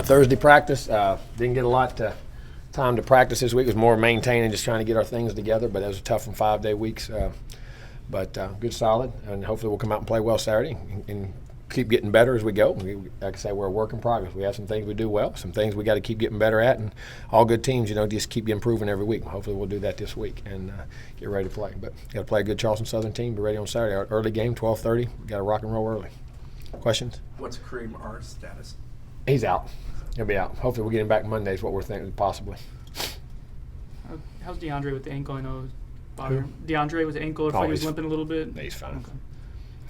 Thursday practice. Didn't get a lot time to practice this week. It was more maintaining, just trying to get our things together. But it was a tough 5-day weeks. But good, solid, and hopefully we'll come out and play well Saturday and keep getting better as we go. Like I say, we're a work in progress. We have some things we do well, some things we got to keep getting better at, and all good teams, just keep improving every week. Hopefully we'll do that this week and get ready to play. But got to play a good Charleston Southern team, be ready on Saturday. Our early game, 12:30. We got to rock and roll early. Questions? What's Kareem R's status? He's out. He'll be out. Hopefully we'll get him back Monday is what we're thinking, possibly. How's DeAndre with the ankle? I know bothering DeAndre with the ankle. He was limping a little bit. He's fine. Okay.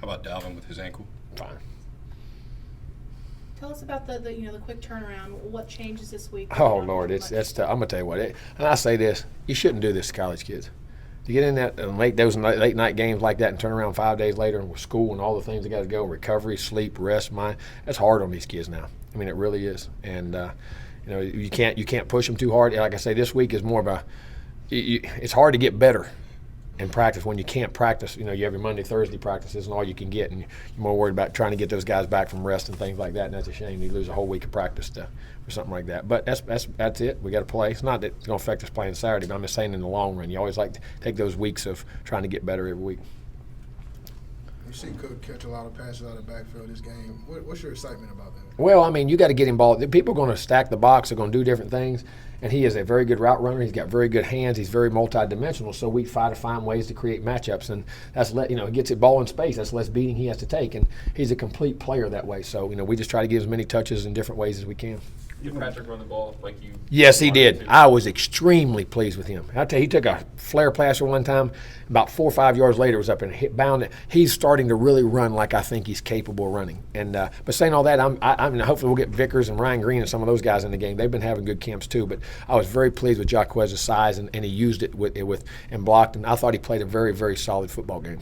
How about Dalvin with his ankle? Fine. Tell us about the quick turnaround. What changes this week? Oh Lord, that's tough. I'm gonna tell you what. And I say this: you shouldn't do this to college kids. To get in that and make those late night games like that and turn around 5 days later with school and all the things that got to go, recovery, sleep, rest, mind. That's hard on these kids now. I mean, it really is. And you can't push them too hard. Like I say, this week is more of a. It's hard to get better in practice when you can't practice. You have your Monday, Thursday practices and all you can get, and you're more worried about trying to get those guys back from rest and things like that. And that's a shame. You lose a whole week of practice for something like that. But that's it. We got to play. It's not that it's going to affect us playing Saturday, but I'm just saying in the long run, you always like to take those weeks of trying to get better every week. We've seen Cook catch a lot of passes out of the backfield this game. What's your excitement about that? Well, I mean, you got to get him ball. People are going to stack the box. They're going to do different things. And he is a very good route runner. He's got very good hands. He's very multidimensional. So we try to find ways to create matchups, and that's he gets it ball in space. That's less beating he has to take, and he's a complete player that way. So we just try to give as many touches in different ways as we can. Did Patrick run the ball like you? Yes, he did. I was extremely pleased with him. I tell you, he took a flare passer one time. About 4 or 5 yards later, was up and hit bound. He's starting to really run like I think he's capable of running. And but saying all that, I mean, hopefully we'll get Vickers and Ryan Green and some of those guys in the game. They've been having good camps too. But I was very pleased with Jaquez's size, and he used it with and blocked. And I thought he played a very, very solid football game.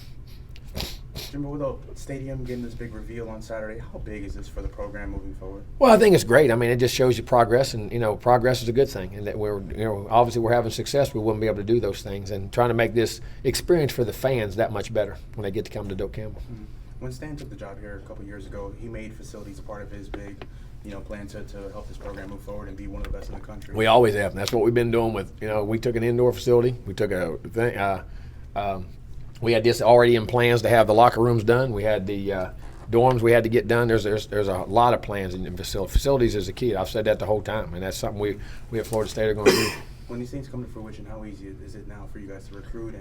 Jimbo, with the stadium getting this big reveal on Saturday, how big is this for the program moving forward? Well, I think it's great. I mean, it just shows you progress, and progress is a good thing. And that obviously we're having success. We wouldn't be able to do those things, and trying to make this experience for the fans that much better when they get to come to Doak Campbell. Mm-hmm. When Stan took the job here a couple of years ago, he made facilities a part of his big, plan to help this program move forward and be one of the best in the country. We always have, and that's what we've been doing with. We took an indoor facility. We took a thing. We had this already in plans to have the locker rooms done. We had the dorms we had to get done. There's a lot of plans in facilities is the key. I've said that the whole time, and that's something we at Florida State are going to do. When these things come to fruition, how easy is it now for you guys to recruit?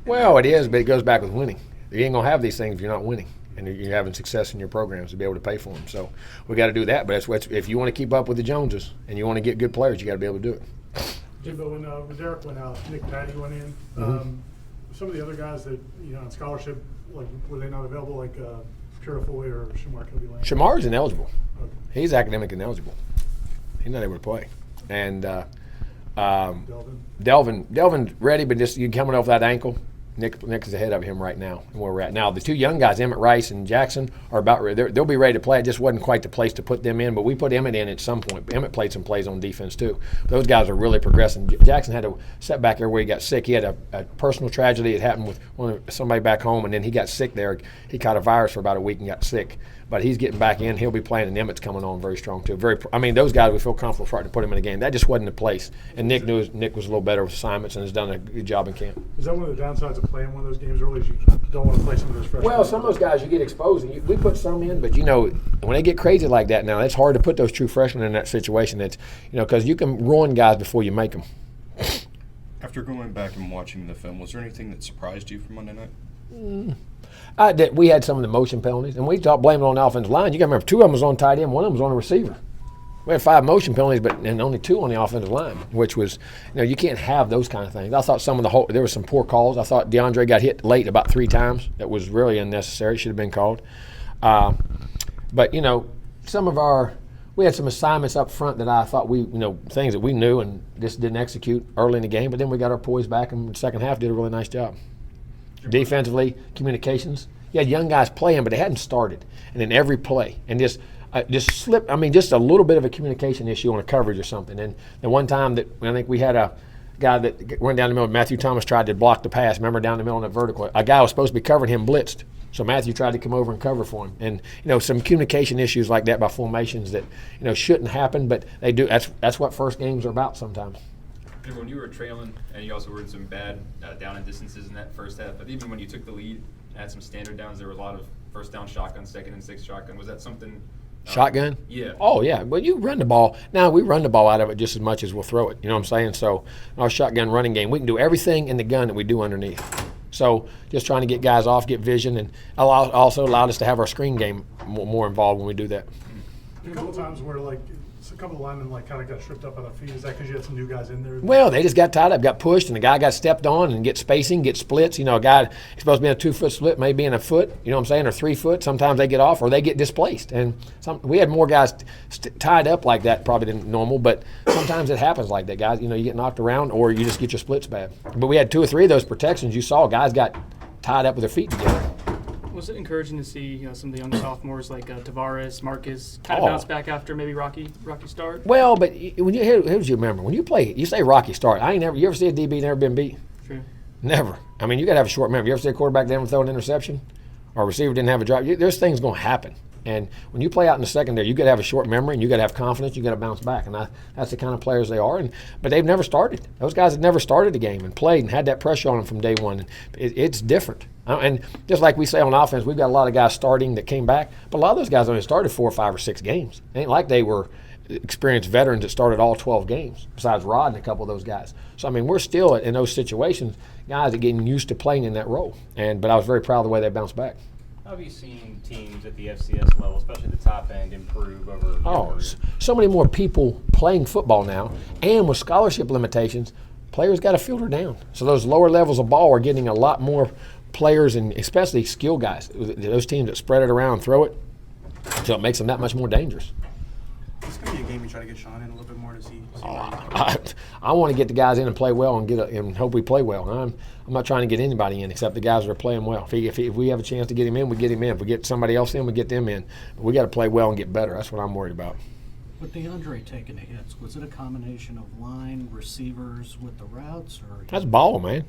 Well, it is, but it goes back with winning. You ain't going to have these things if you're not winning, and you're having success in your programs to be able to pay for them. So we got to do that. But if you want to keep up with the Joneses and you want to get good players, you got to be able to do it. Jimbo, when Derek went out, Nick Patty went in. Some of the other guys that on scholarship, like were they not available, like Purifoy or Shamar Cody Lane? Shamar's ineligible. Okay. He's academic ineligible. He's not able to play. And Delvin's ready, but just you coming off that ankle. Nick is ahead of him right now, and where we're at now. The two young guys, Emmett Rice and Jackson, are about ready. They'll be ready to play. It just wasn't quite the place to put them in, but we put Emmett in at some point. Emmett played some plays on defense too. Those guys are really progressing. Jackson had a setback there where he got sick. He had a personal tragedy. It happened with somebody back home, and then he got sick there. He caught a virus for about a week and got sick. But he's getting back in. He'll be playing, and Emmett's coming on very strong too. Those guys we feel comfortable starting to put him in the game. That just wasn't the place. And Nick was a little better with assignments and has done a good job in camp. Is that one of the downsides of playing one of those games early? Is you don't want to play some of those freshmen? Well, some of those guys you get exposed. And we put some in, but when they get crazy like that now, it's hard to put those true freshmen in that situation. It's because you can ruin guys before you make them. After going back and watching the film, was there anything that surprised you from Monday night? We had some of the motion penalties, and we talked blaming it on the offensive line. You got to remember, 2 of them was on tight end, 1 of them was on a receiver. We had 5 motion penalties, and only 2 on the offensive line, which was, you can't have those kind of things. I thought there were some poor calls. I thought DeAndre got hit late about 3 times. That was really unnecessary. Should have been called. But we had some assignments up front that I thought things that we knew and just didn't execute early in the game. But then we got our poise back, and the second half did a really nice job. Defensively, communications. You had young guys playing, but they hadn't started. And then every play, and just slip. I mean, just a little bit of a communication issue on a coverage or something. And the one time that I think we had a guy that went down the middle, Matthew Thomas tried to block the pass. Remember down the middle on that vertical, a guy was supposed to be covering him blitzed. So Matthew tried to come over and cover for him. And, some communication issues like that by formations that, shouldn't happen, but they do. That's what first games are about sometimes. And when you were trailing, and you also were in some bad down and distances in that first half, but even when you took the lead and had some standard downs, there were a lot of first down shotgun, second and sixth shotgun. Was that something? Shotgun? Yeah. Oh, yeah. Well, you run the ball. Now, we run the ball out of it just as much as we'll throw it. You know what I'm saying? So, our shotgun running game, we can do everything in the gun that we do underneath. So, just trying to get guys off, get vision, and also allowed us to have our screen game more involved when we do that. A couple times where, a couple of linemen, kind of got tripped up on their feet. Is that because you had some new guys in there? Well, they just got tied up, got pushed, and the guy got stepped on and get spacing, get splits. A guy is supposed to be in a 2-foot split, maybe in a foot, you know what I'm saying, or 3 foot. Sometimes they get off or they get displaced. And we had more guys tied up like that probably than normal, but sometimes it happens like that, guys. You get knocked around or you just get your splits bad. But we had 2 or 3 of those protections. You saw guys got tied up with their feet together. Was it encouraging to see some of the young sophomores like Tavares, Marcus kind of bounce back after maybe rocky start? Well, but when here's you remember when you play, you say rocky start. You ever see a DB never been beat? True. Never. I mean, you got to have a short memory. You ever see a quarterback never throw an interception, or a receiver didn't have a drop? There's things going to happen. And when you play out in the secondary, you got to have a short memory, and you got to have confidence. You got to bounce back, and that's the kind of players they are. But they've never started. Those guys have never started a game and played and had that pressure on them from day one. And it's different. And just like we say on offense, we've got a lot of guys starting that came back, but a lot of those guys only started 4 or 5 or 6 games. It ain't like they were experienced veterans that started all 12 games, besides Rod and a couple of those guys. So, I mean, we're still in those situations, guys that getting used to playing in that role. But I was very proud of the way they bounced back. How have you seen teams at the FCS level, especially the top end, improve over? So many more people playing football now, and with scholarship limitations, players got to filter down. So those lower levels of ball are getting a lot more players, and especially skill guys. Those teams that spread it around and throw it, so it makes them that much more dangerous. It's going to be a game you try to get Sean in a little bit more to see. I want to get the guys in and play well and hope we play well. I'm not trying to get anybody in except the guys that are playing well. If we have a chance to get him in, we get him in. If we get somebody else in, we get them in. But we got to play well and get better. That's what I'm worried about. With DeAndre taking the hits, was it a combination of line, receivers with the routes? That's ball, man.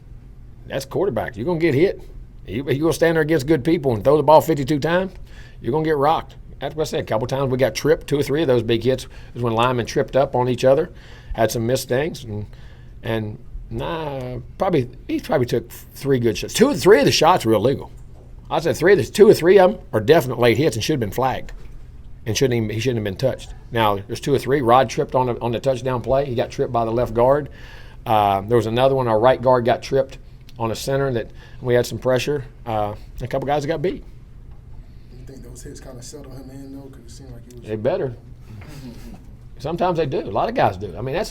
That's quarterback. You're going to get hit. You're going to stand there against good people and throw the ball 52 times, you're going to get rocked. That's what I said. A couple times we got tripped. 2 or 3 of those big hits was when linemen tripped up on each other, had some missed things, and he probably took 3 good shots. 2 or 3 of the shots were illegal. I said 2 or 3 of them are definite late hits and should have been flagged, and he shouldn't have been touched. Now there's 2 or 3. Rod tripped on the touchdown play. He got tripped by the left guard. There was another one. Our right guard got tripped on a center that we had some pressure. A couple guys got beat. You think those hits kind of settle him in, though? Because it seemed like he was. They better. Sometimes they do. A lot of guys do. I mean,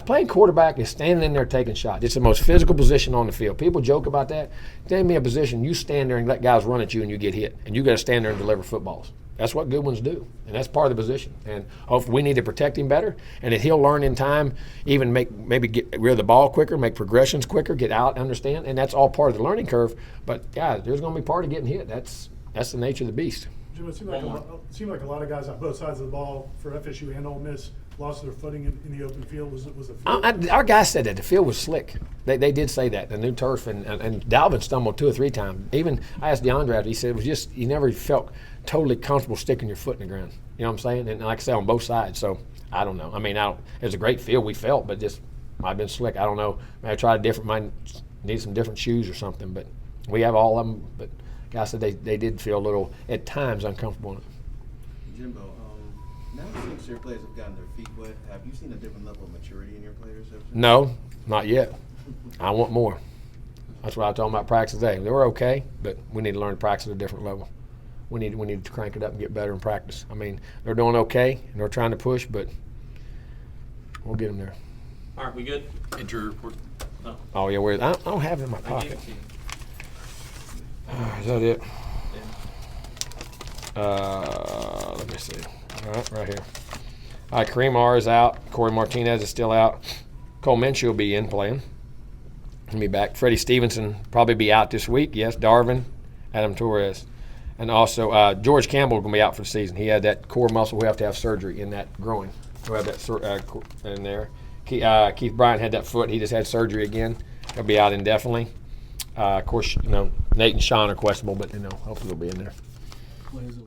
playing quarterback is standing in there taking shots. It's the most physical position on the field. People joke about that. Name me a position, you stand there and let guys run at you and you get hit. And you got to stand there and deliver footballs. That's what good ones do. And that's part of the position. And hopefully we need to protect him better. And that he'll learn in time, even maybe get rid of the ball quicker, make progressions quicker, get out, understand. And that's all part of the learning curve. But, guys, there's going to be part of getting hit. That's the nature of the beast. Jim, it seemed like a lot of guys on both sides of the ball for FSU and Ole Miss lost their footing in the open field. Was the field? Our guys said that the field was slick. They did say that, the new turf, and Dalvin stumbled 2 or 3 times. Even I asked DeAndre after, he said it was just you never felt totally comfortable sticking your foot in the ground. You know what I'm saying? And like I say, on both sides. So I don't know. I mean, it was a great field we felt, but just might have been slick. I don't know. Maybe I tried might need some different shoes or something. But we have all of them. But guys said they did feel a little at times uncomfortable in it. Jimbo, now since your players have gotten their feet wet, have you seen a different level of maturity in your players? No, not yet. I want more. That's what I told them about practice today. They were okay, but we need to learn to practice at a different level. We need to crank it up and get better in practice. I mean, they're doing okay, and they're trying to push, but we'll get them there. All right, we good? Injury report. No. Oh, yeah, I don't have it in my pocket. Is that it? Yeah. Let me see. All right here. All right, Kareem R is out. Corey Martinez is still out. Cole Minshew will be in playing. He'll be back. Freddie Stevenson probably be out this week. Yes, Darvin, Adam Torres. And also George Campbell is going to be out for the season. He had that core muscle. We have to have surgery in that groin. We have that in there. Keith Bryant had that foot. He just had surgery again. He'll be out indefinitely. Of course, you know, Nate and Sean are questionable, but, you know, hopefully they'll be in there. What is it?